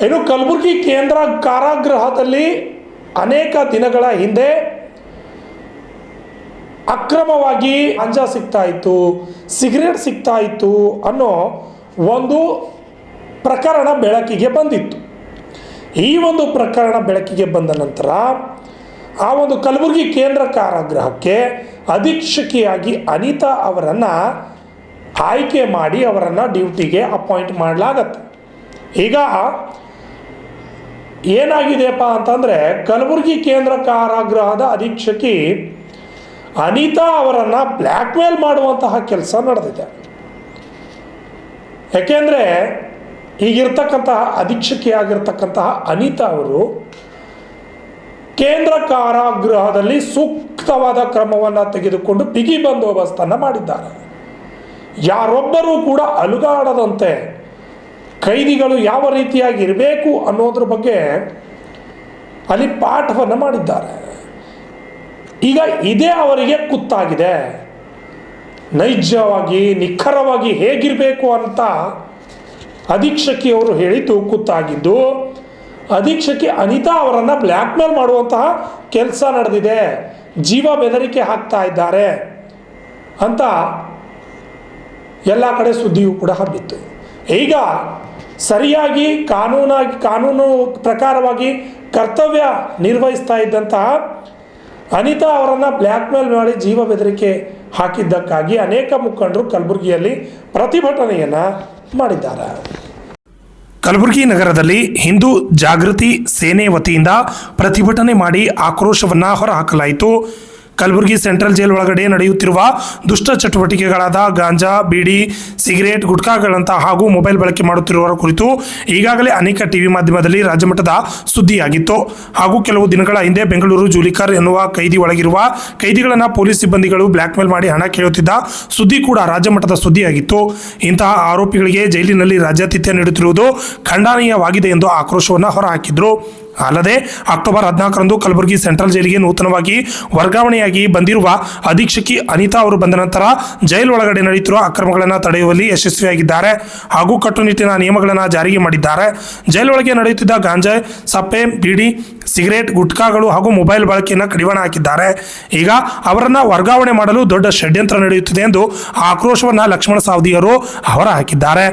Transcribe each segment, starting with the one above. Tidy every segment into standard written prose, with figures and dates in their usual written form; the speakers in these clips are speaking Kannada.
ಇನ್ನು ಕಲಬುರಗಿ ಕೇಂದ್ರ ಕಾರಾಗೃಹದಲ್ಲಿ ಅನೇಕ ದಿನಗಳ ಹಿಂದೆ ಅಕ್ರಮವಾಗಿ ಗಾಂಜಾ ಸಿಗ್ತಾ ಇತ್ತು, ಸಿಗರೇಟ್ ಸಿಗ್ತಾ ಇತ್ತು ಅನ್ನೋ ಒಂದು ಪ್ರಕರಣ ಬೆಳಕಿಗೆ ಬಂದಿತ್ತು. ಈ ಒಂದು ಪ್ರಕರಣ ಬೆಳಕಿಗೆ ಬಂದ ನಂತರ ಆ ಒಂದು ಕಲಬುರಗಿ ಕೇಂದ್ರ ಕಾರಾಗೃಹಕ್ಕೆ ಅಧೀಕ್ಷಕಿಯಾಗಿ ಅನಿತಾ ಅವರನ್ನು ಆಯ್ಕೆ ಮಾಡಿ ಅವರನ್ನು ಡ್ಯೂಟಿಗೆ ಅಪಾಯಿಂಟ್ ಮಾಡಲಾಗತ್ತೆ. ಈಗ ಏನಾಗಿದೆಯಪ್ಪ ಅಂತಂದರೆ, ಕಲಬುರಗಿ ಕೇಂದ್ರ ಕಾರಾಗೃಹದ ಅಧೀಕ್ಷಕಿ ಅನಿತಾ ಅವರನ್ನು ಬ್ಲ್ಯಾಕ್ ಮೇಲ್ ಮಾಡುವಂತಹ ಕೆಲಸ ನಡೆದಿದೆ. ಯಾಕೆಂದರೆ ಈಗಿರ್ತಕ್ಕಂತಹ ಅಧೀಕ್ಷಕಿಯಾಗಿರ್ತಕ್ಕಂತಹ ಅನಿತಾ ಅವರು ಕೇಂದ್ರ ಕಾರಾಗೃಹದಲ್ಲಿ ಸೂಕ್ತವಾದ ಕ್ರಮವನ್ನು ತೆಗೆದುಕೊಂಡು ಬಿಗಿ ಬಂದೋಬಸ್ತನ್ನು ಮಾಡಿದ್ದಾರೆ. ಯಾರೊಬ್ಬರೂ ಕೂಡ ಅಲುಗಾಡದಂತೆ ಕೈದಿಗಳು ಯಾವ ರೀತಿಯಾಗಿ ಇರಬೇಕು ಅನ್ನೋದ್ರ ಬಗ್ಗೆ ಅಲ್ಲಿ ಪಾಠವನ್ನು ಮಾಡಿದ್ದಾರೆ. ಈಗ ಇದೇ ಅವರಿಗೆ ಕುತ್ತಾಗಿದೆ. ನೈಜವಾಗಿ ನಿಖರವಾಗಿ ಹೇಗಿರಬೇಕು ಅಂತ ಅಧೀಕ್ಷಕಿಯವರು ಹೇಳಿದ್ದು ಕುತ್ತಾಗಿದ್ದು, ಅಧೀಕ್ಷಕಿ ಅನಿತಾ ಅವರನ್ನು ಬ್ಲ್ಯಾಕ್ ಮೇಲ್ ಮಾಡುವಂತಹ ಕೆಲಸ ನಡೆದಿದೆ, ಜೀವ ಬೆದರಿಕೆ ಹಾಕ್ತಾ ಇದ್ದಾರೆ ಅಂತ ಎಲ್ಲ ಕಡೆ ಸುದ್ದಿಯೂ ಕೂಡ ಹಬ್ಬಿತ್ತು. ಈಗ ಸರಿಯಾಗಿ ಕಾನೂನು ಪ್ರಕಾರವಾಗಿ ಕರ್ತವ್ಯ ನಿರ್ವಹಿಸ್ತಾ ಇದ್ದಂತಹ ಅನಿತಾ ಅವರನ್ನು ಬ್ಲ್ಯಾಕ್ ಮೇಲ್ ಮಾಡಿ ಜೀವ ಬೆದರಿಕೆ ಹಾಕಿದ್ದಕ್ಕಾಗಿ ಅನೇಕ ಮುಖಂಡರು ಕಲಬುರಗಿಯಲ್ಲಿ ಪ್ರತಿಭಟನೆಯನ್ನು ಮಾಡಿದ್ದಾರೆ. ಕಲಬುರಗಿ ನಗರದಲ್ಲಿ ಹಿಂದೂ ಜಾಗೃತಿ ಸೇನೆ ವತಿಯಿಂದ ಪ್ರತಿಭಟನೆ ಮಾಡಿ ಆಕ್ರೋಶವನ್ನು ಹೊರಹಾಕಲಾಯಿತು. ಕಲಬುರಗಿ ಸೆಂಟ್ರಲ್ ಜೈಲ್ ಒಳಗಡೆ ನಡೆಯುತ್ತಿರುವ ದುಷ್ಟ ಚಟುವಟಿಕೆಗಳಾದ ಗಾಂಜಾ, ಬೀಡಿ, ಸಿಗರೇಟ್, ಗುಟ್ಕಾಗಳಂತ ಹಾಗೂ ಮೊಬೈಲ್ ಬಳಕೆ ಮಾಡುತ್ತಿರುವವರ ಕುರಿತು ಈಗಾಗಲೇ ಅನೇಕ ಟಿವಿ ಮಾಧ್ಯಮದಲ್ಲಿ ರಾಜ್ಯಮಟ್ಟದ ಸುದ್ದಿಯಾಗಿತ್ತು. ಹಾಗೂ ಕೆಲವು ದಿನಗಳ ಹಿಂದೆ ಬೆಂಗಳೂರು ಜೂಲಿಕರ್ ಎನ್ನುವ ಕೈದಿ ಒಳಗಿರುವ ಕೈದಿಗಳನ್ನು ಪೊಲೀಸ್ ಸಿಬ್ಬಂದಿಗಳು ಬ್ಲ್ಯಾಕ್ ಮೇಲ್ ಮಾಡಿ ಹಣ ಕೇಳುತ್ತಿದ್ದ ಸುದ್ದಿ ಕೂಡ ರಾಜ್ಯಮಟ್ಟದ ಸುದ್ದಿಯಾಗಿತ್ತು. ಇಂತಹ ಆರೋಪಿಗಳಿಗೆ ಜೈಲಿನಲ್ಲಿ ರಾಜ್ಯಾತಿಥ್ಯ ನೀಡುತ್ತಿರುವುದು ಖಂಡನೀಯವಾಗಿದೆ ಎಂದು ಆಕ್ರೋಶವನ್ನು ಹೊರಹಾಕಿದ್ರು. ಅಲ್ಲದೆ ಅಕ್ಟೋಬರ್ 14ರಂದು ಕಲಬುರಗಿ ಸೆಂಟ್ರಲ್ ಜೈಲಿಗೆ ನೂತನವಾಗಿ ವರ್ಗಾವಣೆಯಾಗಿ ಬಂದಿರುವ ಅಧೀಕ್ಷಕಿ ಅನಿತಾ ಅವರು ಬಂದ ನಂತರ ಜೈಲು ಒಳಗಡೆ ನಡೆಯುತ್ತಿರುವ ಅಕ್ರಮಗಳನ್ನು ತಡೆಯುವಲ್ಲಿ ಯಶಸ್ವಿಯಾಗಿದ್ದಾರೆ ಹಾಗೂ ಕಟ್ಟುನಿಟ್ಟಿನ ನಿಯಮಗಳನ್ನು ಜಾರಿಗೆ ಮಾಡಿದ್ದಾರೆ. ಜೈಲೊಳಗೆ ನಡೆಯುತ್ತಿದ್ದ ಗಾಂಜಾ, ಸಪ್ಪೆ, ಬೀಡಿ, ಸಿಗರೇಟ್, ಗುಟ್ಕಾಗಳು ಹಾಗೂ ಮೊಬೈಲ್ ಬಳಕೆಯನ್ನು ಕಡಿವಾಣ ಹಾಕಿದ್ದಾರೆ. ಈಗ ಅವರನ್ನು ವರ್ಗಾವಣೆ ಮಾಡಲು ದೊಡ್ಡ ಷಡ್ಯಂತ್ರ ನಡೆಯುತ್ತಿದೆ ಎಂದು ಆಕ್ರೋಶವನ್ನು ಲಕ್ಷ್ಮಣ ಸಾವದಿಯವರು ಹೊರ ಹಾಕಿದ್ದಾರೆ.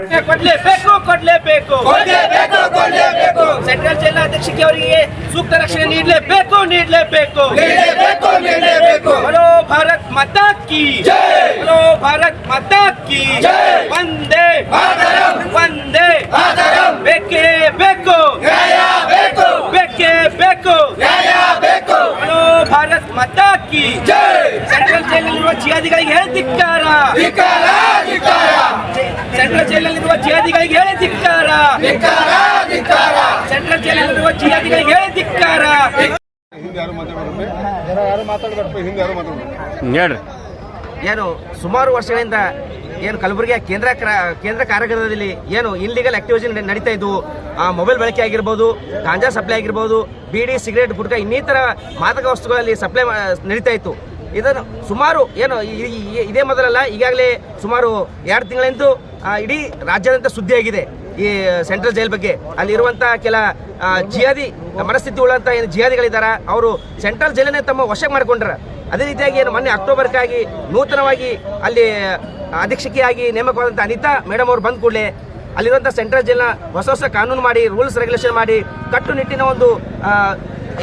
ಸೂಕ್ತ ರಕ್ಷಣೆ ನೀಡಲೇಬೇಕು. ಹಲೋ ಭಾರತ್ ಮಾತಾ ಕಿ ಜೈ, ಹಲೋ ಭಾರತ್ ಮಾತಾ ಕಿ ಜೈ, ವಂದೇ ಮಾತರಂ, ವಂದೇ ಮಾತರಂ. ಬೇಕೇ ಬೇಕು ನ್ಯಾಯ ಬೇಕು, ಬೇಕೇ ಬೇಕು ನ್ಯಾಯ ಬೇಕು. ಹಲೋ ಭಾರತ್ ಮಾತಾ ಕಿ ಜೈ. ಸೆಂಟ್ರಲ್ ಜೈಲಿನಲ್ಲಿರುವ ಜಿಹಾದಿಗಳಿಗೆ ಹೇಳಿ ಧಿಕ್ಕಾರ, ಸೆಂಟ್ರಲ್ ಜೈಲಿನಲ್ಲಿರುವ ಜಿಹಾದಿಗಳಿಗೆ ಹೇಳಿ ಧಿಕ್ಕಾರ, ಸೆಂಟ್ರಲ್ ಜೈಲಿನಲ್ಲಿರುವ ಜಿಹಾದಿಗಳಿಗೆ ಹೇಳಿ ಧಿಕ್ಕಾರ. ಏನು ಸುಮಾರು ವರ್ಷಗಳಿಂದ ಏನು ಕಲಬುರಗಿಯ ಕೇಂದ್ರ ಕಾರಾಗೃಹದಲ್ಲಿ ಏನು ಇನ್ಲೀಗಲ್ ಆಕ್ಟಿವಿಟಿ ನಡೀತಾ ಇದ್ವು. ಮೊಬೈಲ್ ಬಳಕೆ ಆಗಿರ್ಬೋದು, ಗಾಂಜಾ ಸಪ್ಲೈ ಆಗಿರ್ಬೋದು, ಬೀಡಿ, ಸಿಗರೇಟ್, ಗುಟ್ಕಾ ಇನ್ನಿತರ ಮಾದಕ ವಸ್ತುಗಳಲ್ಲಿ ಸಪ್ಲೈ ನಡೀತಾ ಇತ್ತು. ಇದನ್ನು ಸುಮಾರು ಏನು ಇದೇ ಮೊದಲಲ್ಲ, ಈಗಾಗಲೇ ಸುಮಾರು 2 ತಿಂಗಳಿಂದ ಇಡೀ ರಾಜ್ಯಾದ್ಯಂತ ಸುದ್ದಿಯಾಗಿದೆ ಈ ಸೆಂಟ್ರಲ್ ಜೈಲ್ ಬಗ್ಗೆ. ಅಲ್ಲಿರುವಂಥ ಕೆಲ ಜಿಹಾದಿ ಮನಸ್ಥಿತಿ ಉಳ್ಳಂಥ ಏನು ಜಿಹಾದಿಗಳಿದ್ದಾರೆ, ಅವರು ಸೆಂಟ್ರಲ್ ಜೈಲನ್ನೇ ತಮ್ಮ ವಶಕ್ಕೆ ಮಾಡಿಕೊಂಡ್ರೆ. ಅದೇ ರೀತಿಯಾಗಿ ಏನು ಮೊನ್ನೆ ಅಕ್ಟೋಬರ್ಗಾಗಿ ನೂತನವಾಗಿ ಅಲ್ಲಿ ಅಧೀಕ್ಷಕಿಯಾಗಿ ನೇಮಕವಾದಂಥ ಅನಿತಾ ಮೇಡಮ್ ಅವರು ಬಂದ ಕೂಡಲೇ ಅಲ್ಲಿರುವಂಥ ಸೆಂಟ್ರಲ್ ಜೈಲ್ನ ಹೊಸ ಕಾನೂನು ಮಾಡಿ, ರೂಲ್ಸ್ ರೆಗ್ಯುಲೇಷನ್ ಮಾಡಿ, ಕಟ್ಟುನಿಟ್ಟಿನ ಒಂದು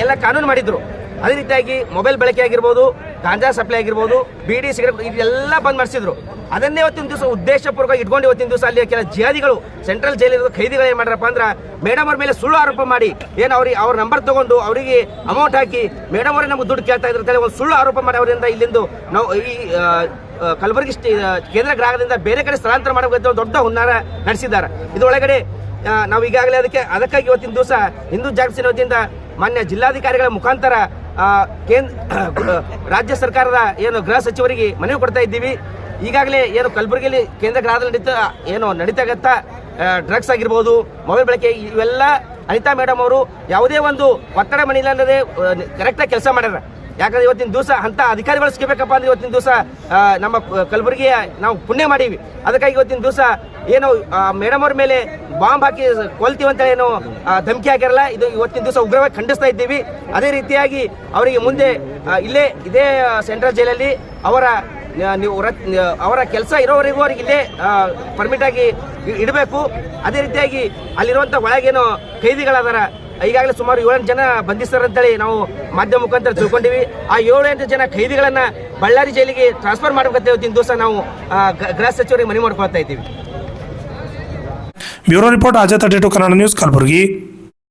ಎಲ್ಲ ಕಾನೂನು ಮಾಡಿದ್ರು. ಅದೇ ರೀತಿಯಾಗಿ ಮೊಬೈಲ್ ಬಳಕೆ ಆಗಿರ್ಬೋದು, ಗಾಂಜಾ ಸಪ್ಲೈ ಆಗಿರ್ಬೋದು, ಬೀಡಿ, ಸಿಗರೇಟ್ ಇದೆಲ್ಲ ಬಂದ್ ಮಾಡಿಸಿದ್ರು. ಅದನ್ನೇ ಇವತ್ತಿನ ದಿವಸ ಉದ್ದೇಶಪೂರ್ವಕವಾಗಿ ಇಟ್ಕೊಂಡು ಇವತ್ತಿನ ದಿವಸ ಅಲ್ಲಿ ಕೆಲ ಜಿಹಾದಿಗಳು ಸೆಂಟ್ರಲ್ ಜೈಲಿರುವ ಖೈದಿಗಳು ಏನು ಮಾಡ್ರಪ್ಪ ಅಂದ್ರೆ ಮೇಡಮ್ ಅವ್ರ ಮೇಲೆ ಸುಳ್ಳು ಆರೋಪ ಮಾಡಿ, ಏನು ಅವ್ರ ನಂಬರ್ ತಗೊಂಡು ಅವರಿಗೆ ಅಮೌಂಟ್ ಹಾಕಿ ಮೇಡಮ್ ಅವರೇ ನಮ್ಗೆ ದುಡ್ಡು ಕೇಳ್ತಾ ಇದ್ರು ಒಂದು ಸುಳ್ಳು ಆರೋಪ ಮಾಡಿ ಅವರಿಂದ ಇಲ್ಲಿಂದ ನಾವು ಈ ಕಲಬುರಗಿ ಕೇಂದ್ರ ಗ್ರಾಹಕದಿಂದ ಬೇರೆ ಕಡೆ ಸ್ಥಳಾಂತರ ಮಾಡಬೇಕಂತ ದೊಡ್ಡ ಹುನ್ನಾರ ನಡೆಸಿದ್ದಾರೆ. ಇದರೊಳಗಡೆ ನಾವು ಈಗಾಗಲೇ ಅದಕ್ಕಾಗಿ ಇವತ್ತಿನ ದಿವಸ ಹಿಂದೂ ಜಾಗೃತಿ ವತಿಯಿಂದ ಮಾನ್ಯ ಜಿಲ್ಲಾಧಿಕಾರಿಗಳ ಮುಖಾಂತರ ರಾಜ್ಯ ಸರ್ಕಾರದ ಏನು ಗೃಹ ಸಚಿವರಿಗೆ ಮನವಿ ಕೊಡ್ತಾ ಇದ್ದೀವಿ. ಈಗಾಗಲೇ ಏನು ಕಲಬುರಗಿಯಲ್ಲಿ ಕೇಂದ್ರ ಗ್ರಾಹಕದಲ್ಲಿ ನಡೀತಾಗತ್ತ ಡ್ರಗ್ಸ್ ಆಗಿರ್ಬೋದು, ಮೊಬೈಲ್ ಬಳಕೆ ಇವೆಲ್ಲ ಅನಿತಾ ಮೇಡಮ್ ಅವರು ಯಾವುದೇ ಒಂದು ಒತ್ತಡ ಮನೆಯಿಲ್ಲದೆ ಕರೆಕ್ಟಾಗಿ ಕೆಲಸ ಮಾಡ್ಯಾರ. ಯಾಕಂದ್ರೆ ಇವತ್ತಿನ ದಿವಸ ಅಂತ ಅಧಿಕಾರಿಗಳು ಸಿಗಬೇಕಪ್ಪ ಅಂದ್ರೆ ಇವತ್ತಿನ ದಿವಸ ನಮ್ಮ ಕಲಬುರಗಿಯ ನಾವು ಪುಣ್ಯ ಮಾಡೀವಿ. ಅದಕ್ಕಾಗಿ ಇವತ್ತಿನ ದಿವಸ ಏನು ಮೇಡಮ್ ಅವ್ರ ಮೇಲೆ ಬಾಂಬ್ ಹಾಕಿ ಕೊಲ್ತೀವಿ ಅಂತ ಏನು ಧಮಕಿ ಹಾಕಿರಲ್ಲ, ಇದು ಇವತ್ತಿನ ದಿವಸ ಉಗ್ರವಾಗಿ ಖಂಡಿಸ್ತಾ ಇದ್ದೀವಿ. ಅದೇ ರೀತಿಯಾಗಿ ಅವರಿಗೆ ಮುಂದೆ ಇದೇ ಸೆಂಟ್ರಲ್ ಜೈಲಲ್ಲಿ ಅವರ ಕೆಲಸ ಇರೋವರೆಗೂ ಅವ್ರಿಗೆ ಇಲ್ಲೇ ಪರ್ಮಿಟ್ ಆಗಿ ಇಡಬೇಕು. ಅದೇ ರೀತಿಯಾಗಿ ಅಲ್ಲಿರುವಂಥ ಒಳಗೇನೋ ಕೈದಿಗಳದಾರ, ಈಗಾಗಲೇ ಸುಮಾರು 7 ಜನ ಬಂಧಿಸ್ತಾರಂತೇಳಿ ನಾವು ಮಾಧ್ಯಮ ಮುಖಾಂತರ ತಿಳ್ಕೊಂಡಿವಿ. ಆ 7-8 ಜನ ಖೈದಿಗಳನ್ನ ಬಳ್ಳಾರಿ ಜೈಲಿಗೆ ಟ್ರಾನ್ಸ್ಫರ್ ಮಾಡಬೇಕಂತ ಇವತ್ತಿನ ದಿವಸ ನಾವು ಗೃಹ ಸಚಿವರಿಗೆ ಮನವಿ ಮಾಡ್ಕೊಳ್ತಾ ಇದ್ದೀವಿ. ಬ್ಯೂರೋ ರಿಪೋರ್ಟ್, ಆಜಾ 32 ಕನ್ನಡ ನ್ಯೂಸ್, ಕಲಬುರಗಿ.